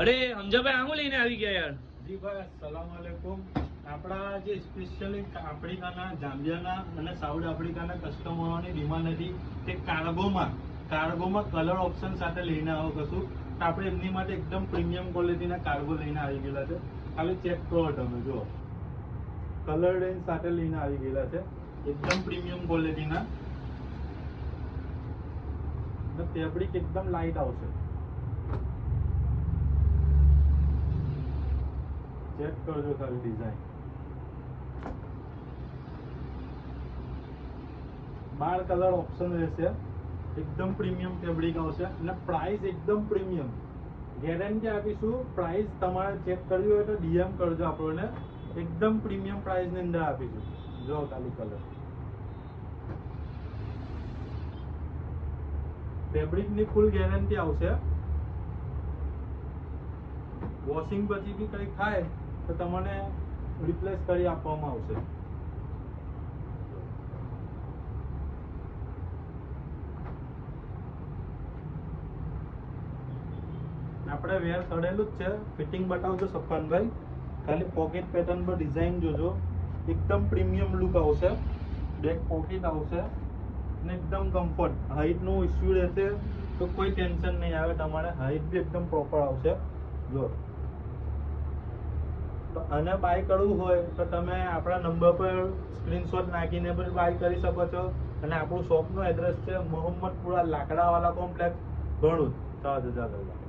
અરે હમજાભાઈ આ હું લઈને આવી ગયા યાર? જી ભાઈ, અસ્સલામ વાલેકુમ. આપણા જે સ્પેશિયલી આફ્રિકાના, જામ્બિયાના અને સાઉથ આફ્રિકાના કસ્ટમરોની ડિમાન્ડ હતી તે કાર્ગોમાં કલર ઓપ્શન સાથે લઈને આવો કશું, તો આપણે એમની માટે એકદમ પ્રીમિયમ ક્વોલિટીના કાર્ગો લઈને આવી ગયેલા છે. ખાલી ચેક કરો તમે, જુઓ કલર રેન્જ સાથે લઈને આવી ગયેલા છે, એકદમ પ્રીમિયમ ક્વોલિટીના. ફેબ્રિક એકદમ લાઇટ આવશે. ચેક કરજો ખાલી ડિઝાઇન. 12 કલર ઓપ્શન રહેશે, એકદમ પ્રીમિયમ ફેબ્રિક આવશે અને પ્રાઇસ એકદમ પ્રીમિયમ. ગેરંટી આપીશું. પ્રાઇસ તમારે ચેક કરવી હોય તો ડીએમ કરજો આપણને, એકદમ પ્રીમિયમ પ્રાઇસ ની અંદર આપીશું. જો ખાલી કલર, ફેબ્રિક ની ફૂલ ગેરંટી આવશે. વોશિંગ પછી બી કંઈ થાય તો તમને રિપ્લેસ કરી આપવામાં આવશે. આપણે વેર ચડેલું જ છે. ફિટિંગ બતાવજો સફાનભાઈ. ખાલી પોકેટ પેટર્ન પર ડિઝાઇન જોજો, એકદમ પ્રીમિયમ લુક આવશે. બેક પોકેટ આવશે અને એકદમ કમ્ફર્ટ. હાઈટ નો ઇસ્યુ રહેશે તો કોઈ ટેન્શન નહીં આવે તમારે. હાઈટ બી એકદમ પ્રોપર આવશે. જો તો આને બાય કરવું હોય તો તમે આપણા નંબર પર સ્ક્રીનશોટ નાખીને પણ બાય કરી શકો છો. અને આપણું શોપનું એડ્રેસ છે મોહમ્મદપુરા લાકડાવાલા કોમ્પ્લેક્સ, ભરૂચ 4000.